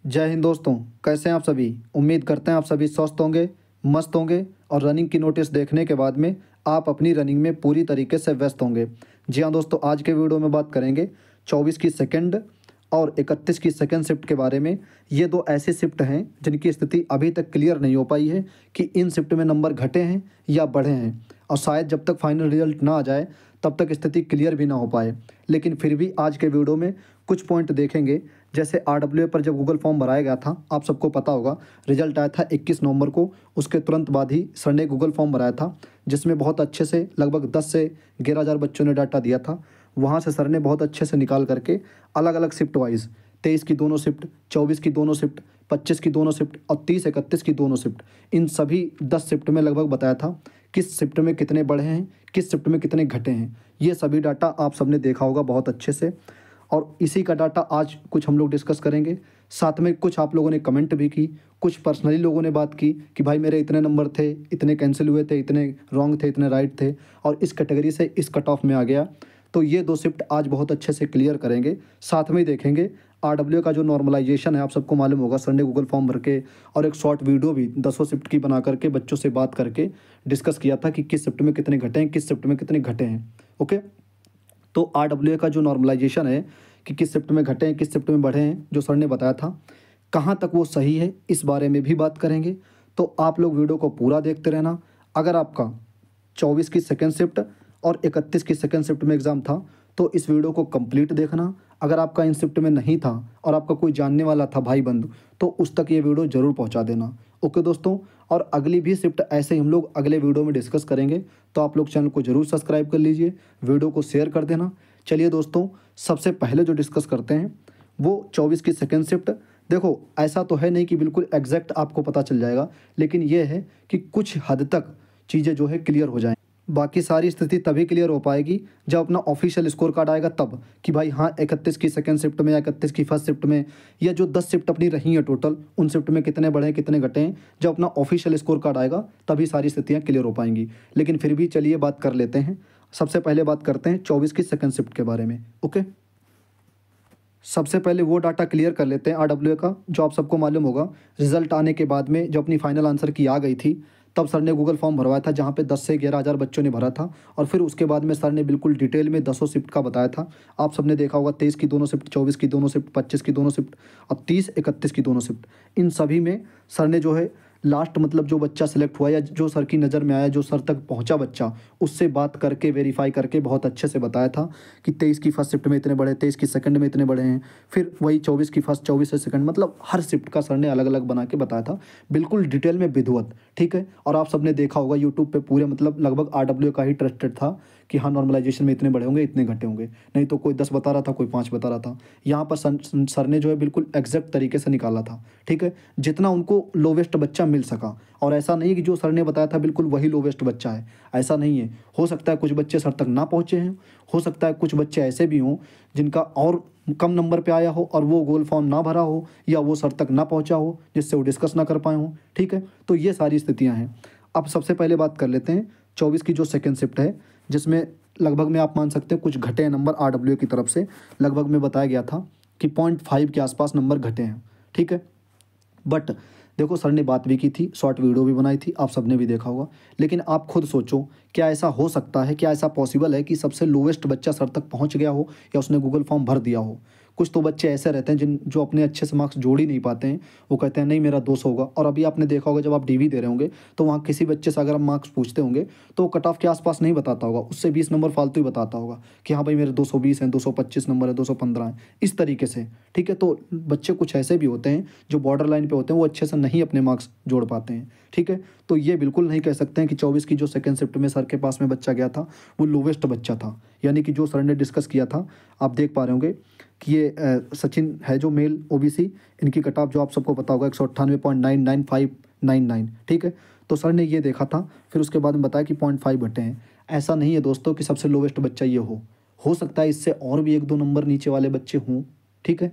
जय हिंद दोस्तों। कैसे हैं आप सभी। उम्मीद करते हैं आप सभी स्वस्थ होंगे, मस्त होंगे और रनिंग की नोटिस देखने के बाद में आप अपनी रनिंग में पूरी तरीके से व्यस्त होंगे। जी हाँ दोस्तों, आज के वीडियो में बात करेंगे 24 की सेकंड और 31 की सेकंड शिफ्ट के बारे में। ये दो ऐसे शिफ्ट हैं जिनकी स्थिति अभी तक क्लियर नहीं हो पाई है कि इन शिफ्ट में नंबर घटे हैं या बढ़े हैं, और शायद जब तक फाइनल रिजल्ट ना आ जाए तब तक स्थिति क्लियर भी ना हो पाए। लेकिन फिर भी आज के वीडियो में कुछ पॉइंट देखेंगे। जैसे RWA पर जब गूगल फॉर्म भराया गया था, आप सबको पता होगा, रिजल्ट आया था 21 नवंबर को। उसके तुरंत बाद ही सर ने गूगल फॉर्म भराया था, जिसमें बहुत अच्छे से लगभग 10 से 11,000 बच्चों ने डाटा दिया था। वहाँ से सर ने बहुत अच्छे से निकाल करके अलग अलग शिफ्ट वाइज 23 की दोनों शिफ्ट, 24 की दोनों शिफ्ट, 25 की दोनों शिफ्ट और 30-31 की दोनों शिफ्ट, इन सभी 10 शिफ्ट में लगभग बताया था किस शिफ्ट में कितने बढ़े हैं, किस शिफ्ट में कितने घटे हैं। ये सभी डाटा आप सबने देखा होगा बहुत अच्छे से, और इसी का डाटा आज कुछ हम लोग डिस्कस करेंगे। साथ में कुछ आप लोगों ने कमेंट भी की, कुछ पर्सनली लोगों ने बात की कि भाई मेरे इतने नंबर थे, इतने कैंसिल हुए थे, इतने रॉन्ग थे, इतने राइट थे, और इस कैटेगरी से इस कट ऑफ में आ गया। तो ये दो शिफ्ट आज बहुत अच्छे से क्लियर करेंगे। साथ में ही देखेंगे RWA का जो नॉर्मलाइजेशन है, आप सबको मालूम होगा, सर ने गूगल फॉर्म भर के और एक शॉर्ट वीडियो भी 10 शिफ्ट की बना करके बच्चों से बात करके डिस्कस किया था कि किस शिफ्ट में कितने घटे हैं, किस शिफ्ट में कितने घटे हैं। ओके, तो RWA का जो नॉर्मलाइजेशन है कि किस शिफ्ट में घटे हैं, किस शिफ्ट में बढ़े हैं, जो सर ने बताया था, कहाँ तक वो सही है, इस बारे में भी बात करेंगे। तो आप लोग वीडियो को पूरा देखते रहना। अगर आपका 24 की सेकेंड शिफ्ट और 31 की सेकेंड शिफ्ट में एग्ज़ाम था तो इस वीडियो को कंप्लीट देखना। अगर आपका इन शिफ्ट में नहीं था और आपका कोई जानने वाला था भाई बंधु, तो उस तक ये वीडियो ज़रूर पहुंचा देना। ओके दोस्तों, और अगली भी शिफ्ट ऐसे ही हम लोग अगले वीडियो में डिस्कस करेंगे, तो आप लोग चैनल को ज़रूर सब्सक्राइब कर लीजिए, वीडियो को शेयर कर देना। चलिए दोस्तों, सबसे पहले जो डिस्कस करते हैं वो 24 की सेकेंड शिफ्ट। देखो, ऐसा तो है नहीं कि बिल्कुल एग्जैक्ट आपको पता चल जाएगा, लेकिन ये है कि कुछ हद तक चीज़ें जो है क्लियर हो जाएँ। बाकी सारी स्थिति तभी क्लियर हो पाएगी जब अपना ऑफिशियल स्कोर कार्ड आएगा तब, कि भाई हाँ 31 की सेकंड शिफ्ट में या 31 की फर्स्ट शिफ्ट में, या जो 10 शिफ्ट अपनी रही हैं टोटल, उन शिफ्ट में कितने बढ़े हैं, कितने घटे हैं। जब अपना ऑफिशियल स्कोर कार्ड आएगा तभी सारी स्थितियाँ क्लियर हो पाएंगी। लेकिन फिर भी चलिए बात कर लेते हैं। सबसे पहले बात करते हैं 24 की सेकंड शिफ्ट के बारे में। ओके, सबसे पहले वो डाटा क्लियर कर लेते हैं RWA का, जो आप सबको मालूम होगा, रिजल्ट आने के बाद में जब अपनी फाइनल आंसर की आ गई थी, तब सर ने गूगल फॉर्म भरवाया था, जहाँ पे 10 से 11,000 बच्चों ने भरा था। और फिर उसके बाद में सर ने बिल्कुल डिटेल में 10 शिफ्ट का बताया था। आप सबने देखा होगा 23 की दोनों शिफ्ट, 24 की दोनों शिफ्ट, 25 की दोनों शिफ्ट और 30-31 की दोनों शिफ्ट, इन सभी में सर ने जो है लास्ट मतलब जो बच्चा सिलेक्ट हुआ या जो सर की नज़र में आया, जो सर तक पहुंचा बच्चा, उससे बात करके वेरीफाई करके बहुत अच्छे से बताया था कि 23 की फर्स्ट शिफ्ट में इतने बड़े, 23 की सेकंड में इतने बड़े हैं, फिर वही 24 की फर्स्ट, 24 से सेकंड, मतलब हर शिफ्ट का सर ने अलग अलग बना के बताया था, बिल्कुल डिटेल में विधिवत। ठीक है, और आप सबने देखा होगा यूट्यूब पे पूरे मतलब लगभग RWA का ही ट्रस्टेड था कि हाँ नॉर्मलाइजेशन में इतने बड़े होंगे, इतने घटे होंगे। नहीं तो कोई 10 बता रहा था, कोई 5 बता रहा था। यहाँ पर सर ने जो है बिल्कुल एग्जैक्ट तरीके से निकाला था। ठीक है, जितना उनको लोवेस्ट बच्चा मिल सका, और ऐसा नहीं है कि जो सर ने बताया था बिल्कुल वही लोवेस्ट बच्चा है, ऐसा नहीं है। हो सकता है कुछ बच्चे सर तक ना पहुँचे हैं, हो सकता है कुछ बच्चे ऐसे भी हों जिनका और कम नंबर पे आया हो और वो गूगल फॉर्म ना भरा हो, या वो सर तक ना पहुंचा हो जिससे वो डिस्कस ना कर पाए हों। ठीक है, तो ये सारी स्थितियां हैं। अब सबसे पहले बात कर लेते हैं 24 की जो सेकंड शिफ्ट है, जिसमें लगभग में आप मान सकते हैं कुछ घटे हैं नंबर RWA की तरफ से। लगभग में बताया गया था कि 0.5 के आसपास नंबर घटे हैं। ठीक है, बट देखो सर ने बात भी की थी, शॉर्ट वीडियो भी बनाई थी, आप सबने भी देखा होगा। लेकिन आप खुद सोचो, क्या ऐसा हो सकता है, क्या ऐसा पॉसिबल है कि सबसे लोवेस्ट बच्चा सर तक पहुंच गया हो या उसने गूगल फॉर्म भर दिया हो। कुछ तो बच्चे ऐसे रहते हैं जो अपने अच्छे से मार्क्स जोड़ ही नहीं पाते हैं, वो कहते हैं नहीं मेरा 200 होगा। और अभी आपने देखा होगा जब आप DV दे रहे होंगे तो वहाँ किसी बच्चे से अगर आप मार्क्स पूछते होंगे तो कट ऑफ के आसपास नहीं बताता होगा, उससे 20 नंबर फालतू ही बताता होगा कि हाँ भाई मेरे 220 हैं, 225 नंबर है, 215 है, इस तरीके से। ठीक है, तो बच्चे कुछ ऐसे भी होते हैं जो बॉर्डर लाइन पे होते हैं, वो अच्छे से नहीं अपने मार्क्स जोड़ पाते हैं। ठीक है, तो ये बिल्कुल नहीं कह सकते हैं कि 24 की जो सेकंड शिफ्ट में सर के पास में बच्चा गया था वो लोवेस्ट बच्चा था। यानी कि जो सर ने डिस्कस किया था, आप देख पा रहे होंगे कि ये सचिन है जो मेल OBC, इनकी कट ऑफ जो आप सबको पता होगा 198.99599। ठीक है, तो सर ने ये देखा था, फिर उसके बाद में बताया कि 0.5 घटे हैं। ऐसा नहीं है दोस्तों कि सबसे लोवेस्ट बच्चा ये हो सकता है इससे और भी 1-2 नंबर नीचे वाले बच्चे हों। ठीक है,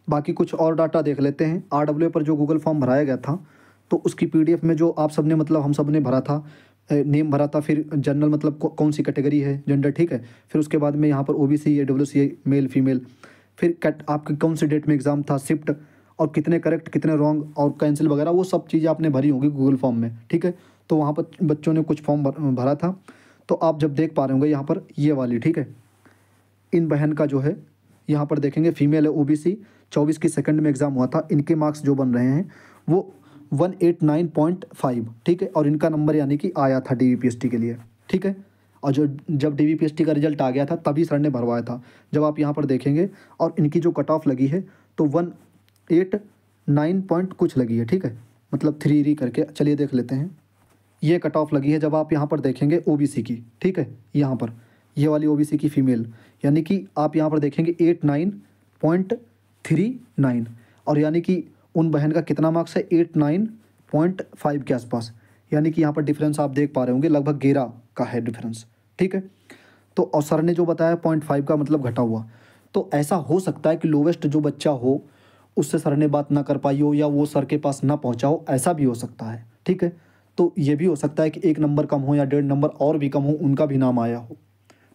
बाकी कुछ और डाटा देख लेते हैं। RWA पर जो गूगल फॉर्म भराया गया था, तो उसकी PDF में जो आप सबने मतलब हम सब ने भरा था, नेम भरा था, फिर जनरल मतलब कौन सी कैटेगरी है, जेंडर। ठीक है, फिर उसके बाद में यहाँ पर OBC AWC मेल फीमेल, फिर आपके कौन सी डेट में एग्ज़ाम था, शिफ्ट, और कितने करेक्ट कितने रॉन्ग और कैंसिल वगैरह, वो सब चीज़ें आपने भरी होंगी गूगल फॉर्म में, ठीक है। तो वहाँ पर बच्चों ने कुछ फॉर्म भरा था, तो आप जब देख पा रहे होंगे यहाँ पर ये वाली, ठीक है, इन बहन का जो है यहाँ पर देखेंगे फीमेल है, ओबीसी, 24 की सेकंड में एग्ज़ाम हुआ था, इनके मार्क्स जो बन रहे हैं वो 189.5, ठीक है। और इनका नंबर यानी कि आया था डीवीपीएसटी के लिए, ठीक है। और जब डीवीपीएसटी का रिजल्ट आ गया था तभी सर ने भरवाया था। जब आप यहाँ पर देखेंगे और इनकी जो कट ऑफ लगी है तो 189 पॉइंट कुछ लगी है, ठीक है, मतलब 3 करके। चलिए देख लेते हैं, ये कट ऑफ लगी है जब आप यहाँ पर देखेंगे ओबीसी की, ठीक है, यहाँ पर ये वाली ओबीसी की फ़ीमेल, यानी कि आप यहाँ पर देखेंगे 89.39, और यानी कि उन बहन का कितना मार्क्स है 89.5 के आसपास, यानी कि यहाँ पर डिफरेंस आप देख पा रहे होंगे लगभग 11 का है डिफरेंस, ठीक है। तो और सर ने जो बताया 0.5 का मतलब घटा हुआ, तो ऐसा हो सकता है कि लोवेस्ट जो बच्चा हो उससे सर ने बात ना कर पाई हो या वो सर के पास ना पहुँचा हो, ऐसा भी हो सकता है, ठीक है। तो ये भी हो सकता है कि 1 नंबर कम हो या 1.5 नंबर और भी कम हो, उनका भी नाम आया हो।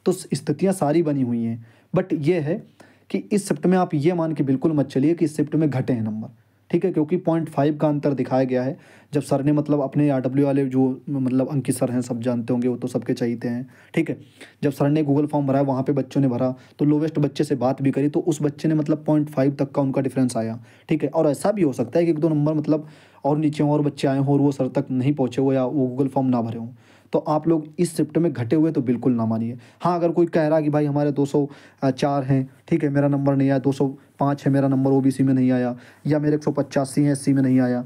तो स्थितियाँ सारी बनी हुई हैं, बट ये है कि इस शिफ्ट में आप ये मान के बिल्कुल मत चलिए कि इस शिफ्ट में घटे हैं नंबर, ठीक है, क्योंकि 0.5 का अंतर दिखाया गया है। जब सर ने मतलब अपने आरडब्ल्यू वाले जो मतलब अंकित सर हैं, सब जानते होंगे, वो तो सबके चाहते हैं, ठीक है। जब सर ने गूगल फॉर्म भरा, वहाँ पे बच्चों ने भरा, तो लोवेस्ट बच्चे से बात भी करी तो उस बच्चे ने मतलब 0.5 तक का उनका डिफरेंस आया, ठीक है। और ऐसा भी हो सकता है कि 1-2 नंबर मतलब और नीचे हों और बच्चे आए हों और वो सर तक नहीं पहुँचे हो या वो गूगल फॉर्म ना भरे हों। तो आप लोग इस शिफ्ट में घटे हुए तो बिल्कुल ना मानिए। हाँ, अगर कोई कह रहा कि भाई हमारे 204 हैं, ठीक है, मेरा नंबर नहीं आया, 205 है मेरा नंबर, ओबीसी में नहीं आया, या मेरे 185 हैं, एससी में नहीं आया,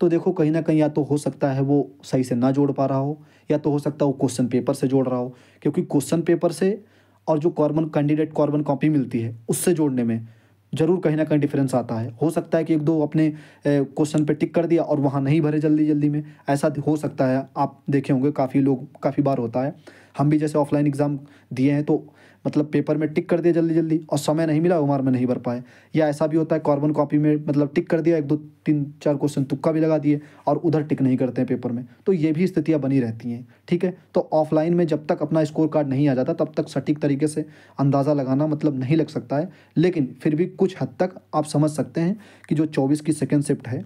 तो देखो कहीं ना कहीं या तो हो सकता है वो सही से ना जोड़ पा रहा हो, या तो हो सकता है वो क्वेश्चन पेपर से जोड़ रहा हो, क्योंकि क्वेश्चन पेपर से और जो कॉर्बन कैंडिडेट कॉर्बन कॉपी मिलती है उससे जोड़ने में ज़रूर कहीं ना कहीं डिफरेंस आता है। हो सकता है कि 1-2 अपने क्वेश्चन पे टिक कर दिया और वहाँ नहीं भरे जल्दी जल्दी में, ऐसा हो सकता है। आप देखे होंगे काफ़ी लोग, काफ़ी बार होता है, हम भी जैसे ऑफलाइन एग्ज़ाम दिए हैं तो मतलब पेपर में टिक कर दिया जल्दी जल्दी और समय नहीं मिला, उम्र में नहीं भर पाए। या ऐसा भी होता है कॉर्बन कॉपी में मतलब टिक कर दिया, 1-2-3-4 क्वेश्चन तुक्का भी लगा दिए और उधर टिक नहीं करते हैं पेपर में, तो ये भी स्थितियाँ बनी रहती हैं, ठीक है। तो ऑफलाइन में जब तक अपना स्कोर कार्ड नहीं आ जाता तब तक सटीक तरीके से अंदाज़ा लगाना मतलब नहीं लग सकता है, लेकिन फिर भी कुछ हद तक आप समझ सकते हैं कि जो 24 की सेकेंड शिफ्ट है,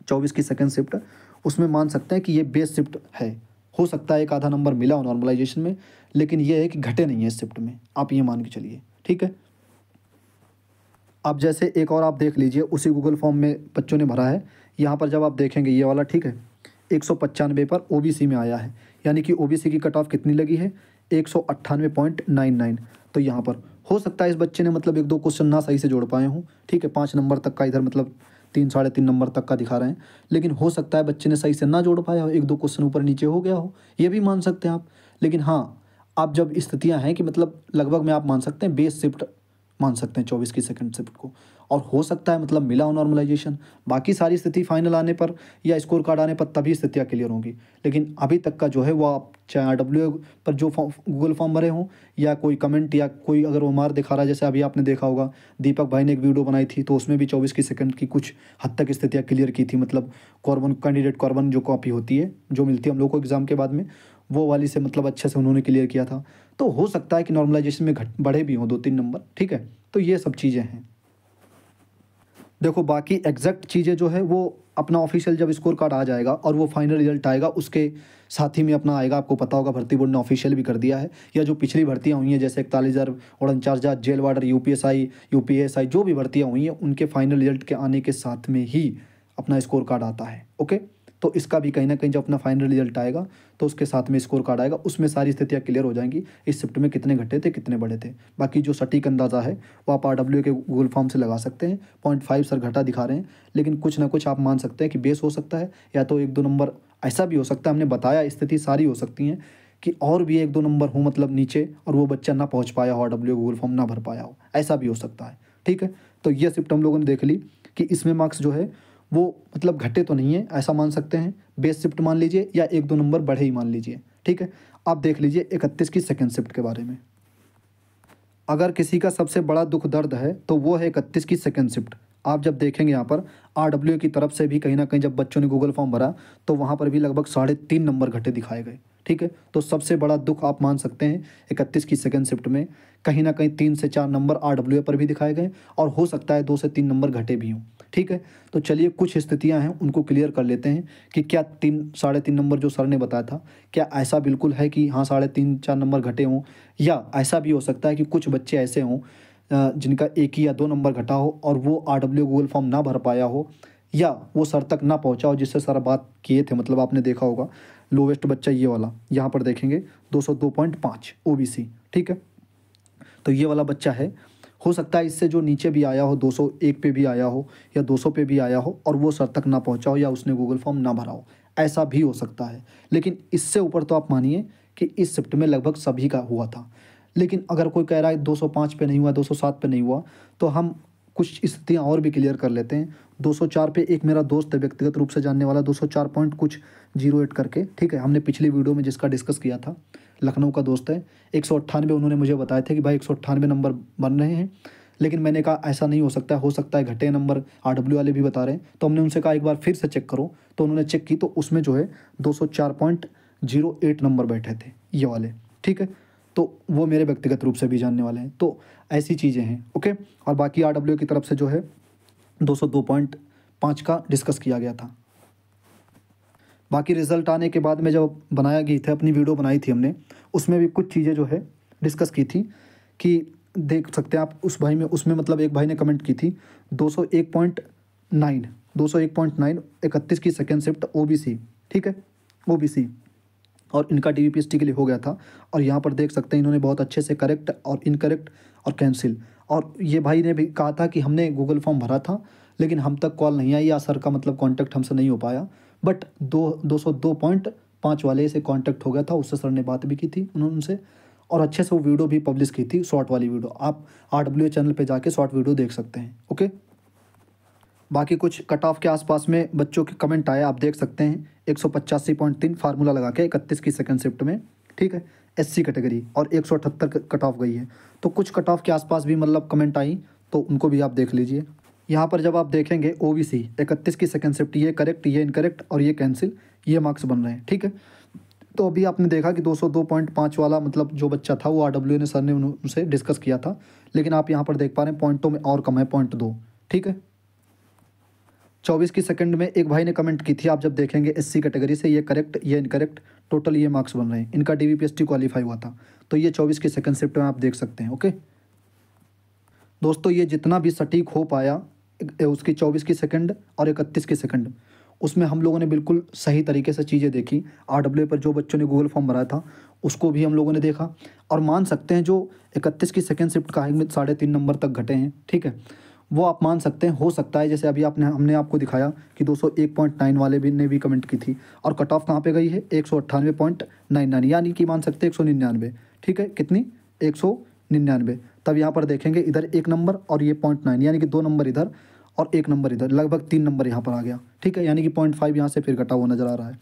24 की सेकेंड शिफ्ट, उसमें मान सकते हैं कि ये बेस शिफ्ट है। हो सकता है 1-आधा नंबर मिला हो नॉर्मलाइजेशन में, लेकिन ये है कि घटे नहीं है इस शिफ्ट में, आप ये मान के चलिए, ठीक है। अब जैसे एक और आप देख लीजिए, उसी गूगल फॉर्म में बच्चों ने भरा है, यहाँ पर जब आप देखेंगे ये वाला, ठीक है, 195 पर ओबीसी में आया है, यानी कि ओबीसी की कट ऑफ कितनी लगी है 198.99। तो यहाँ पर हो सकता है इस बच्चे ने मतलब 1-2 क्वेश्चन ना सही से जोड़ पाए हों, ठीक है, 5 नंबर तक का इधर मतलब 3-3.5 नंबर तक का दिखा रहे हैं, लेकिन हो सकता है बच्चे ने सही से ना जोड़ पाया हो, 1-2 क्वेश्चन ऊपर नीचे हो गया हो, ये भी मान सकते हैं आप। लेकिन हाँ, आप जब स्थितियाँ हैं कि मतलब लगभग में आप मान सकते हैं बेस शिफ्ट मान सकते हैं 24 की सेकंड शिफ्ट को, और हो सकता है मतलब मिला हो नॉर्मलाइजेशन। बाकी सारी स्थिति फाइनल आने पर या स्कोर कार्ड आने पर तभी स्थितियाँ क्लियर होंगी, लेकिन अभी तक का जो है वो आप चाहे आरडब्ल्यू पर जो गूगल फॉर्म भरे हों या कोई कमेंट या कोई अगर वो मार दिखा रहा है, जैसे अभी आपने देखा होगा दीपक भाई ने एक वीडियो बनाई थी तो उसमें भी 24 की सेकंड की कुछ हद तक स्थितियाँ क्लियर की थी, मतलब कॉर्बन कैंडिडेट कॉर्बन जो कॉपी होती है जो मिलती है हम लोग को एग्ज़ाम के बाद में, वो वाली से मतलब अच्छे से उन्होंने क्लियर किया था। तो हो सकता है कि नॉर्मलाइजेशन में बढ़े भी हों 2-3 नंबर, ठीक है। तो ये सब चीज़ें हैं। देखो बाकी एग्जैक्ट चीज़ें जो है वो अपना ऑफिशियल जब स्कोर कार्ड आ जाएगा और वो फाइनल रिजल्ट आएगा उसके साथ ही में अपना आएगा, आपको पता होगा भर्ती बोर्ड ने ऑफिशियल भी कर दिया है, या जो पिछली भर्तियां हुई हैं जैसे 41,049 जेल वार्डर, यूपीएसआई, यूपीएसआई जो भी भर्तियां हुई हैं उनके फाइनल रिजल्ट के आने के साथ में ही अपना स्कोर कार्ड आता है, ओके। तो इसका भी कहीं ना कहीं जब अपना फाइनल रिजल्ट आएगा तो उसके साथ में स्कोर कार्ड आएगा, उसमें सारी स्थितियाँ क्लियर हो जाएंगी इस शिफ्ट में कितने घटे थे कितने बढ़े थे। बाकी जो सटीक अंदाज़ा है वो आप आरडब्ल्यू के गूगल फॉर्म से लगा सकते हैं। 0.5 सर घटा दिखा रहे हैं, लेकिन कुछ ना कुछ आप मान सकते हैं कि बेस हो सकता है, या तो 1-2 नंबर ऐसा भी हो सकता है, हमने बताया स्थिति सारी हो सकती हैं कि और भी 1-2 नंबर हो मतलब नीचे और वो बच्चा ना पहुँच पाया हो, आरडब्ल्यू गूगल फॉर्म ना भर पाया हो, ऐसा भी हो सकता है, ठीक है। तो ये शिफ्ट हम लोगों ने देख ली कि इसमें मार्क्स जो है वो मतलब घटे तो नहीं है, ऐसा मान सकते हैं, बेस शिफ्ट मान लीजिए या 1-2 नंबर बढ़े ही मान लीजिए, ठीक है। आप देख लीजिए 31 की सेकंड शिफ्ट के बारे में। अगर किसी का सबसे बड़ा दुख दर्द है तो वो है 31 की सेकंड शिफ्ट। आप जब देखेंगे यहाँ पर आरडब्ल्यू की तरफ से भी कहीं ना कहीं जब बच्चों ने गूगल फॉर्म भरा तो वहाँ पर भी लगभग 3.5 नंबर घटे दिखाए गए, ठीक है। तो सबसे बड़ा दुख आप मान सकते हैं 31 की सेकंड शिफ्ट में कहीं ना कहीं 3 से 4 नंबर RWA पर भी दिखाए गए और हो सकता है 2 से 3 नंबर घटे भी हों। ठीक है, तो चलिए कुछ स्थितियां हैं उनको क्लियर कर लेते हैं कि क्या 3-3.5 नंबर जो सर ने बताया था, क्या ऐसा बिल्कुल है कि हाँ 3.5-4 नंबर घटे हों, या ऐसा भी हो सकता है कि कुछ बच्चे ऐसे हों जिनका 1 या 2 नंबर घटा हो और वो RWA गूगल फॉर्म ना भर पाया हो, या वो सर तक ना पहुंचा हो जिससे सर बात किए थे। मतलब आपने देखा होगा लोवेस्ट बच्चा ये वाला, यहाँ पर देखेंगे 202.5 OBC। ठीक है, तो ये वाला बच्चा है। हो सकता है इससे जो नीचे भी आया हो, 201 पे भी आया हो या 200 पे भी आया हो और वो सर तक ना पहुंचा हो या उसने गूगल फॉर्म ना भरा हो, ऐसा भी हो सकता है। लेकिन इससे ऊपर तो आप मानिए कि इस शिफ्ट में लगभग सभी का हुआ था। लेकिन अगर कोई कह रहा है 205 पे नहीं हुआ, 207 पे नहीं हुआ, तो हम कुछ स्थितियाँ और भी क्लियर कर लेते हैं। 204 पे एक मेरा दोस्त है व्यक्तिगत रूप से जानने वाला, 204 पॉइंट कुछ 08 करके, ठीक है, हमने पिछली वीडियो में जिसका डिस्कस किया था, लखनऊ का दोस्त है। 198 उन्होंने मुझे बताए थे कि भाई 198 नंबर बन रहे हैं, लेकिन मैंने कहा ऐसा नहीं हो सकता है घटे नंबर RW वाले भी बता रहे हैं। तो हमने उनसे कहा एक बार फिर से चेक करो, तो उन्होंने चेक की तो उसमें जो है 204.08 नंबर बैठे थे ये वाले। ठीक है, तो वो मेरे व्यक्तिगत रूप से भी जानने वाले हैं। तो ऐसी चीज़ें हैं। ओके, और बाकी RW की तरफ से जो है 202.5 का डिस्कस किया गया था। बाकी रिज़ल्ट आने के बाद में जब बनाया गई थी अपनी वीडियो बनाई थी हमने, उसमें भी कुछ चीज़ें जो है डिस्कस की थी कि देख सकते हैं आप उस भाई में, उसमें मतलब एक भाई ने कमेंट की थी 201.9 31 की सेकेंड शिफ्ट OBC। ठीक है, OBC, और इनका DVPST के लिए हो गया था। और यहाँ पर देख सकते हैं इन्होंने बहुत अच्छे से करेक्ट और इनकरेक्ट और कैंसिल, और ये भाई ने भी कहा था कि हमने गूगल फॉर्म भरा था लेकिन हम तक कॉल नहीं आई या सर का मतलब कांटेक्ट हमसे नहीं हो पाया, बट 202.5 वाले से कांटेक्ट हो गया था, उससे सर ने बात भी की थी उनसे, और अच्छे से वो वीडियो भी पब्लिश की थी, शॉर्ट वाली वीडियो। आप RWA चैनल पे जाके शॉर्ट वीडियो देख सकते हैं। ओके, बाकी कुछ कट ऑफ के आसपास में बच्चों के कमेंट आए, आप देख सकते हैं 185.3 फार्मूला लगा के 31 की सेकंड शिफ्ट में। ठीक है, SC कैटेगरी, और 178 कट ऑफ गई है। तो कुछ कट ऑफ के आसपास भी मतलब कमेंट आई, तो उनको भी आप देख लीजिए। यहाँ पर जब आप देखेंगे OBC 31 की सेकंड शिफ्ट, ये करेक्ट, ये इनकरेक्ट और ये कैंसिल, ये मार्क्स बन रहे हैं। ठीक है, तो अभी आपने देखा कि 202.5 वाला मतलब जो बच्चा था वो RW ने सर ने उनसे डिस्कस किया था, लेकिन आप यहाँ पर देख पा रहे हैं पॉइंटों में और कम है, 0.2। ठीक है, 24 की सेकंड में एक भाई ने कमेंट की थी, आप जब देखेंगे SC कैटेगरी से, ये करेक्ट, ये इनकरेक्ट, टोटल ये मार्क्स बन रहे हैं। इनका DVPST क्वालिफाई हुआ था, तो ये 24 की सेकंड शिफ्ट में आप देख सकते हैं। ओके दोस्तों, ये जितना भी सटीक हो पाया उसकी 24 की सेकंड और 31 की सेकंड, उसमें हम लोगों ने बिल्कुल सही तरीके से चीज़ें देखी। RW पर जो बच्चों ने गूगल फॉर्म भराया था उसको भी हम लोगों ने देखा, और मान सकते हैं जो 31 की सेकंड शिफ्ट का है 3.5 नंबर तक घटे हैं, ठीक है, वो आप मान सकते हैं। हो सकता है जैसे अभी हमने आपको दिखाया कि 201.9 वाले भी ने भी कमेंट की थी, और कट ऑफ कहाँ पे गई है 198.99, यानी कि मान सकते हैं 199। ठीक है, कितनी 199। तब यहाँ पर देखेंगे इधर 1 नंबर और ये 0.9, यानी कि 2 नंबर इधर और 1 नंबर इधर, लगभग 3 नंबर यहाँ पर आ गया। ठीक है, यानी कि 0.5 यहाँ से फिर घटा हुआ नज़र आ रहा है।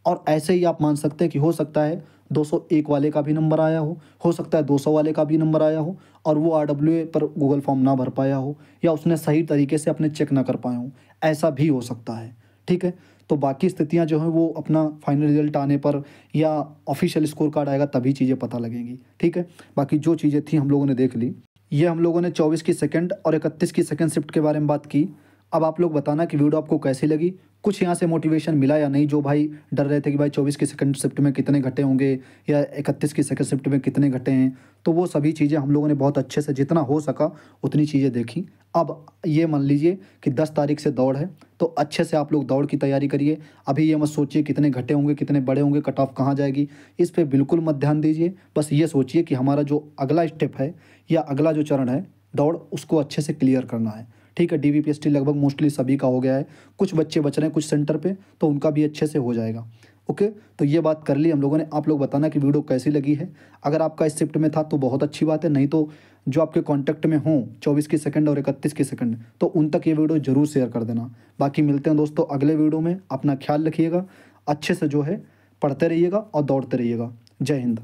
और ऐसे ही आप मान सकते हैं कि हो सकता है 201 वाले का भी नंबर आया हो सकता है 200 वाले का भी नंबर आया हो, और वो RWA पर गूगल फॉर्म ना भर पाया हो, या उसने सही तरीके से अपने चेक ना कर पाए हों, ऐसा भी हो सकता है। ठीक है, तो बाकी स्थितियां जो हैं वो अपना फाइनल रिजल्ट आने पर या ऑफिशियल स्कोर कार्ड आएगा तभी चीज़ें पता लगेंगी। ठीक है, बाकी जो चीज़ें थी हम लोगों ने देख ली। ये हम लोगों ने 24 की सेकंड और 31 की सेकंड शिफ्ट के बारे में बात की। अब आप लोग बताना कि वीडियो आपको कैसी लगी, कुछ यहाँ से मोटिवेशन मिला या नहीं। जो भाई डर रहे थे कि भाई 24 की सेकंड शिफ्ट में कितने घटे होंगे या 31 की सेकंड शिफ्ट में कितने घटे हैं, तो वो सभी चीज़ें हम लोगों ने बहुत अच्छे से जितना हो सका उतनी चीज़ें देखी। अब ये मान लीजिए कि 10 तारीख से दौड़ है, तो अच्छे से आप लोग दौड़ की तैयारी करिए। अभी ये मत सोचिए कितने घटे होंगे, कितने बड़े होंगे, कट ऑफ कहाँ जाएगी, इस पर बिल्कुल मत ध्यान दीजिए। बस ये सोचिए कि हमारा जो अगला स्टेप है या अगला जो चरण है दौड़, उसको अच्छे से क्लियर करना है। ठीक है, DVPST लगभग मोस्टली सभी का हो गया है, कुछ बच्चे बच रहे हैं कुछ सेंटर पे, तो उनका भी अच्छे से हो जाएगा। ओके, तो ये बात कर ली हम लोगों ने। आप लोग बताना कि वीडियो कैसी लगी है। अगर आपका इस शिफ्ट में था तो बहुत अच्छी बात है, नहीं तो जो आपके कॉन्टैक्ट में हों 24 की सेकंड और 31 की सेकंड, तो उन तक ये वीडियो ज़रूर शेयर कर देना। बाकी मिलते हैं दोस्तों अगले वीडियो में। अपना ख्याल रखिएगा, अच्छे से जो है पढ़ते रहिएगा और दौड़ते रहिएगा। जय हिंद।